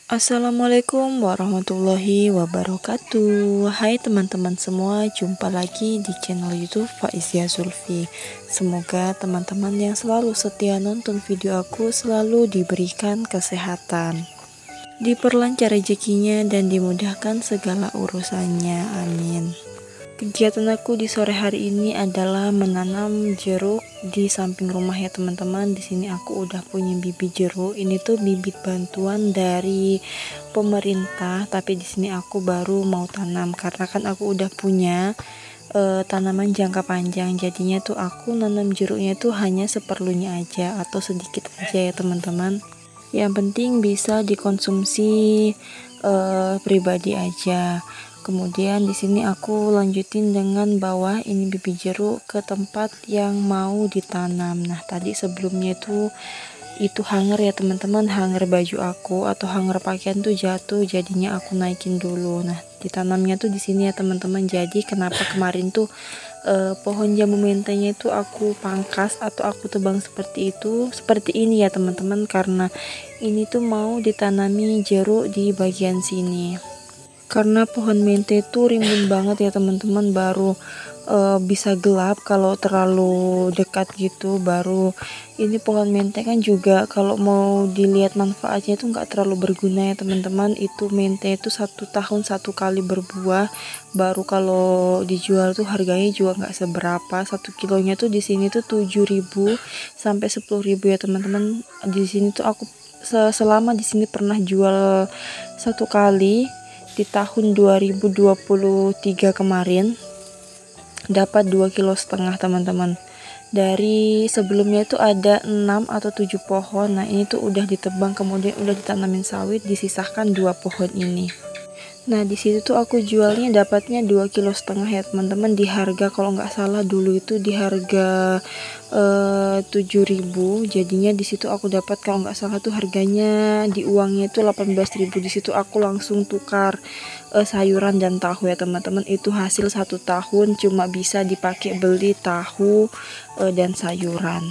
Assalamualaikum warahmatullahi wabarakatuh. Hai teman-teman semua, jumpa lagi di channel YouTube Faizia Zulfi. Semoga teman-teman yang selalu setia nonton video aku selalu diberikan kesehatan, diperlancar rezekinya, dan dimudahkan segala urusannya. Amin. Kegiatan aku di sore hari ini adalah menanam jeruk di samping rumah ya teman-teman. Di sini aku udah punya bibit jeruk. Ini tuh bibit bantuan dari pemerintah, tapi di sini aku baru mau tanam karena kan aku udah punya tanaman jangka panjang. Jadinya tuh aku nanam jeruknya tuh hanya seperlunya aja atau sedikit aja ya teman-teman. Yang penting bisa dikonsumsi pribadi aja. Kemudian di sini aku lanjutin dengan bawa ini bibit jeruk ke tempat yang mau ditanam. Nah, tadi sebelumnya itu hanger ya teman-teman, hanger baju aku atau hanger pakaian tuh jatuh, jadinya aku naikin dulu. Nah, ditanamnya tuh di sini ya teman-teman. Jadi kenapa kemarin tuh pohon jambu mentenya itu aku pangkas atau aku tebang seperti itu, seperti ini ya teman-teman, karena ini tuh mau ditanami jeruk di bagian sini. Karena pohon mente itu rimbun banget ya teman-teman, baru bisa gelap kalau terlalu dekat gitu. Baru ini pohon mente kan juga kalau mau dilihat manfaatnya itu nggak terlalu berguna ya teman-teman. Itu mente itu 1 tahun 1 kali berbuah, baru kalau dijual tuh harganya juga nggak seberapa. 1 kilonya tuh di sini tuh 7.000 sampai 10.000 ya teman-teman. Di sini tuh aku selama di sini pernah jual 1 kali di tahun 2023 kemarin, dapat 2,5 kilo teman-teman. Dari sebelumnya itu ada 6 atau 7 pohon. Nah, ini tuh udah ditebang, kemudian udah ditanamin sawit, disisahkan 2 pohon ini. Nah, di situ tuh aku jualnya dapatnya 2,5 kilo ya teman-teman, di harga kalau nggak salah dulu itu di harga 7.000. Jadinya di situ aku dapat kalau nggak salah tuh harganya di uangnya itu 18.000. Di situ aku langsung tukar sayuran dan tahu ya teman-teman. Itu hasil 1 tahun cuma bisa dipakai beli tahu dan sayuran.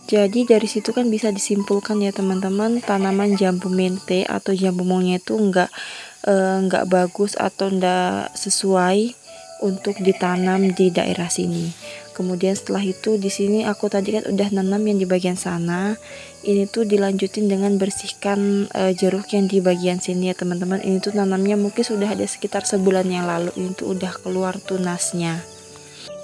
Jadi dari situ kan bisa disimpulkan ya teman-teman, tanaman jambu mente atau jambu monyet itu nggak bagus atau nggak sesuai untuk ditanam di daerah sini. Kemudian setelah itu di sini aku tadi kan udah nanam yang di bagian sana. Ini tuh dilanjutin dengan bersihkan jeruk yang di bagian sini ya teman-teman. Ini tuh nanamnya mungkin sudah ada sekitar sebulan yang lalu. Ini tuh udah keluar tunasnya.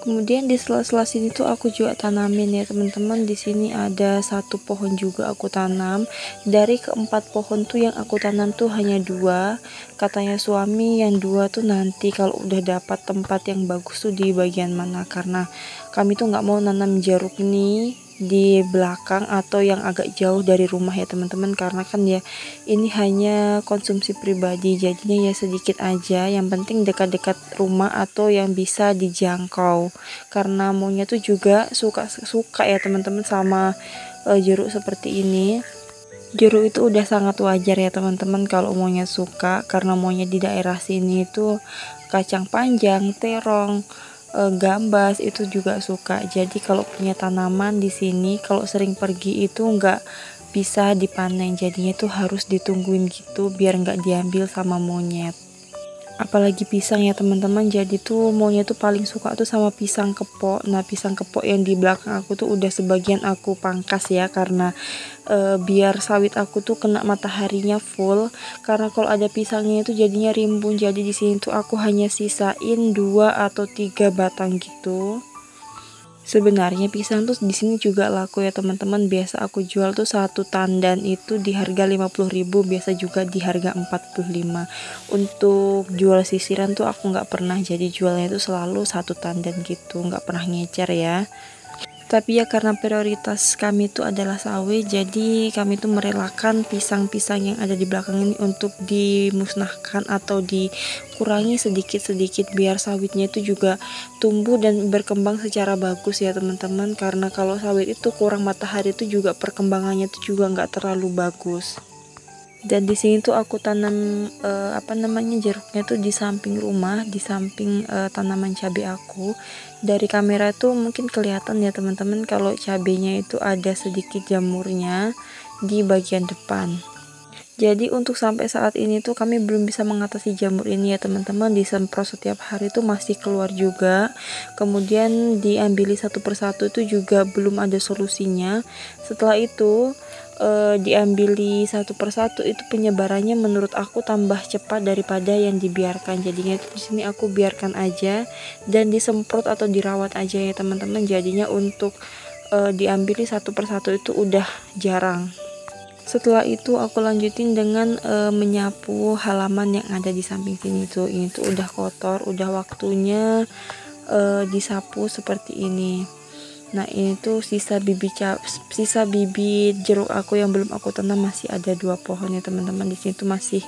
Kemudian di sela-sela sini tuh aku juga tanamin ya teman-teman. Di sini ada 1 pohon juga aku tanam. Dari ke-4 pohon tuh yang aku tanam tuh hanya 2. Katanya suami yang 2 tuh nanti kalau udah dapat tempat yang bagus tuh di bagian mana, karena kami tuh nggak mau nanam jeruk ini di belakang atau yang agak jauh dari rumah ya teman-teman, karena kan ya ini hanya konsumsi pribadi, jadinya ya sedikit aja, yang penting dekat-dekat rumah atau yang bisa dijangkau, karena maunya tuh juga suka ya teman-teman sama jeruk seperti ini. Jeruk itu udah sangat wajar ya teman-teman kalau maunya suka, karena maunya di daerah sini itu kacang panjang, terong, gambas itu juga suka. Jadi kalau punya tanaman di sini, kalau sering pergi itu nggak bisa dipanen, jadinya itu harus ditungguin gitu biar nggak diambil sama monyet. Apalagi pisang ya teman-teman, jadi tuh maunya tuh paling suka tuh sama pisang kepok. Nah, pisang kepok yang di belakang aku tuh udah sebagian aku pangkas ya, karena biar sawit aku tuh kena mataharinya full, karena kalau ada pisangnya itu jadinya rimbun. Jadi di sini tuh aku hanya sisain 2 atau 3 batang gitu. Sebenarnya pisang tuh di sini juga laku ya teman-teman. Biasa aku jual tuh 1 tandan itu di harga 50.000, biasa juga di harga 45. Untuk jual sisiran tuh aku nggak pernah, jadi jualnya itu selalu 1 tandan gitu, nggak pernah ngecer ya. Tapi ya karena prioritas kami itu adalah sawit, jadi kami tuh merelakan pisang-pisang yang ada di belakang ini untuk dimusnahkan atau dikurangi sedikit-sedikit biar sawitnya itu juga tumbuh dan berkembang secara bagus ya teman-teman. Karena kalau sawit itu kurang matahari itu juga perkembangannya itu juga nggak terlalu bagus. Dan di sini tuh aku tanam jeruknya tuh di samping rumah, di samping tanaman cabai aku. Dari kamera tuh mungkin kelihatan ya teman-teman kalau cabainya itu ada sedikit jamurnya di bagian depan. Jadi untuk sampai saat ini tuh kami belum bisa mengatasi jamur ini ya teman-teman. Disemprot setiap hari tuh masih keluar juga. Kemudian diambili satu persatu itu juga belum ada solusinya. Setelah itu diambili satu persatu itu penyebarannya menurut aku tambah cepat daripada yang dibiarkan. Jadinya itu di sini aku biarkan aja dan disemprot atau dirawat aja ya teman-teman. Jadinya untuk diambili satu persatu itu udah jarang. Setelah itu aku lanjutin dengan menyapu halaman yang ada di samping sini tuh. Ini tuh udah kotor, udah waktunya disapu seperti ini. Nah ini tuh sisa bibit jeruk aku yang belum aku tanam, masih ada 2 pohon ya teman-teman. Di sini tuh masih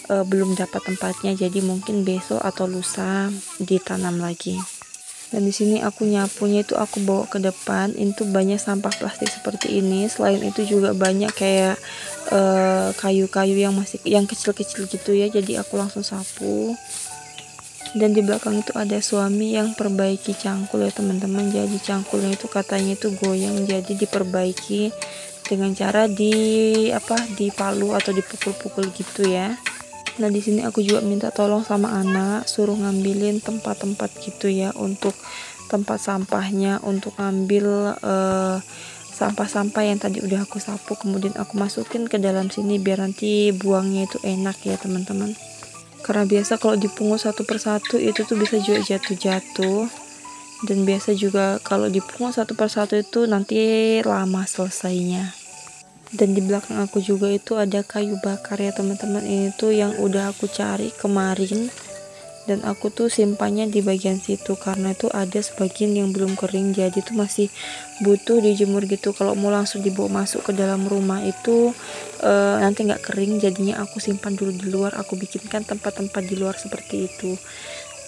belum dapat tempatnya, jadi mungkin besok atau lusa ditanam lagi. Dan di sini aku nyapunya itu aku bawa ke depan. Itu banyak sampah plastik seperti ini. Selain itu juga banyak kayak kayu-kayu yang kecil-kecil gitu ya. Jadi aku langsung sapu. Dan di belakang itu ada suami yang perbaiki cangkul ya teman-teman. Jadi cangkulnya itu katanya itu goyang, jadi diperbaiki dengan cara dipalu atau dipukul-pukul gitu ya. Nah di sini aku juga minta tolong sama anak, suruh ngambilin tempat-tempat gitu ya untuk tempat sampahnya, untuk ngambil sampah-sampah yang tadi udah aku sapu, kemudian aku masukin ke dalam sini biar nanti buangnya itu enak ya teman-teman. Karena biasa kalau dipungut satu persatu itu tuh bisa juga jatuh-jatuh, dan biasa juga kalau dipungut satu persatu itu nanti lama selesainya. Dan di belakang aku juga itu ada kayu bakar ya teman-teman. Ini tuh yang udah aku cari kemarin dan aku tuh simpannya di bagian situ karena itu ada sebagian yang belum kering, jadi tuh masih butuh dijemur gitu. Kalau mau langsung dibawa masuk ke dalam rumah itu nanti nggak kering, jadinya aku simpan dulu di luar. Aku bikinkan tempat-tempat di luar seperti itu.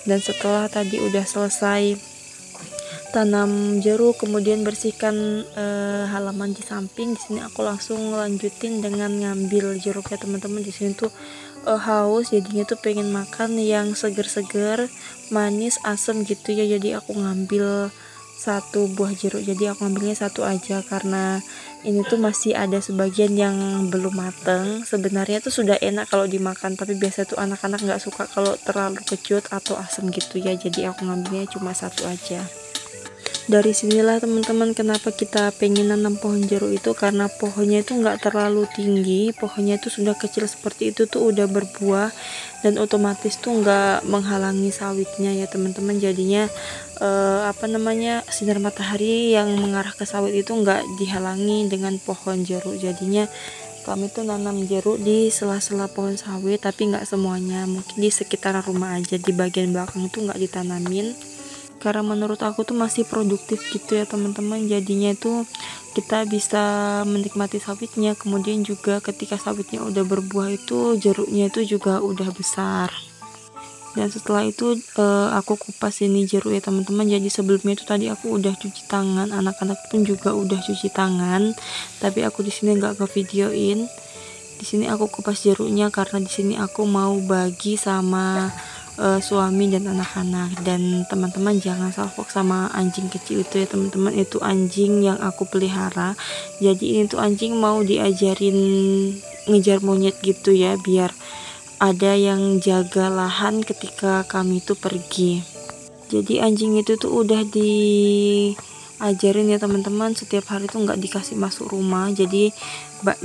Dan setelah tadi udah selesai tanam jeruk, kemudian bersihkan halaman di samping, di sini aku langsung lanjutin dengan ngambil jeruk ya teman-teman. Di sini tuh haus, jadinya tuh pengen makan yang seger-seger, manis, asam gitu ya. Jadi aku ngambil satu buah jeruk, jadi aku ngambilnya satu aja karena ini tuh masih ada sebagian yang belum mateng. Sebenarnya tuh sudah enak kalau dimakan, tapi biasa tuh anak-anak nggak suka kalau terlalu kecut atau asam gitu ya. Jadi aku ngambilnya cuma satu aja. Dari sinilah teman-teman kenapa kita pengen nanam pohon jeruk itu, karena pohonnya itu nggak terlalu tinggi, pohonnya itu sudah kecil seperti itu tuh udah berbuah, dan otomatis tuh nggak menghalangi sawitnya ya teman-teman. Jadinya sinar matahari yang mengarah ke sawit itu nggak dihalangi dengan pohon jeruk. Jadinya kami tuh nanam jeruk di sela-sela pohon sawit, tapi nggak semuanya, mungkin di sekitar rumah aja. Di bagian belakang itu nggak ditanamin karena menurut aku tuh masih produktif gitu ya teman-teman. Jadinya itu kita bisa menikmati sawitnya, kemudian juga ketika sawitnya udah berbuah itu jeruknya itu juga udah besar. Dan setelah itu aku kupas ini jeruk ya teman-teman. Jadi sebelumnya itu tadi aku udah cuci tangan, anak-anak pun juga udah cuci tangan, tapi aku di sini nggak ke videoin. Di sini aku kupas jeruknya karena di sini aku mau bagi sama suami dan anak-anak. Dan teman-teman jangan salfok sama anjing kecil itu ya teman-teman. Itu anjing yang aku pelihara, jadi ini tuh anjing mau diajarin ngejar monyet gitu ya, biar ada yang jaga lahan ketika kami tuh pergi. Jadi anjing itu tuh udah diajarin ya teman-teman, setiap hari tuh nggak dikasih masuk rumah. Jadi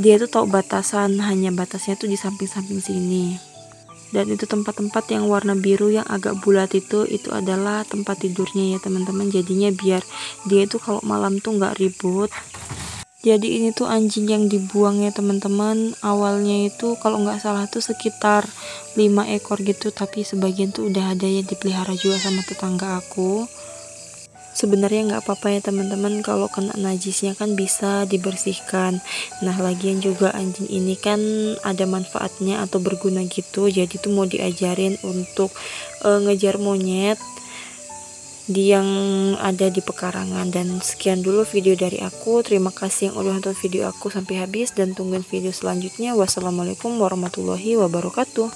dia tuh tahu batasan, hanya batasnya tuh di samping-samping sini. Dan itu tempat-tempat yang warna biru yang agak bulat itu adalah tempat tidurnya ya teman-teman. Jadinya biar dia itu kalau malam tuh nggak ribut. Jadi ini tuh anjing yang dibuang ya teman-teman. Awalnya itu kalau nggak salah tuh sekitar 5 ekor gitu, tapi sebagian tuh udah ada yang dipelihara juga sama tetangga aku. Sebenarnya nggak apa-apa ya teman-teman, kalau kena najisnya kan bisa dibersihkan. Nah lagian juga anjing ini kan ada manfaatnya atau berguna gitu, jadi tuh mau diajarin untuk ngejar monyet. yang ada di pekarangan. Dan sekian dulu video dari aku. Terima kasih yang udah nonton video aku sampai habis dan tungguin video selanjutnya. Wassalamualaikum warahmatullahi wabarakatuh.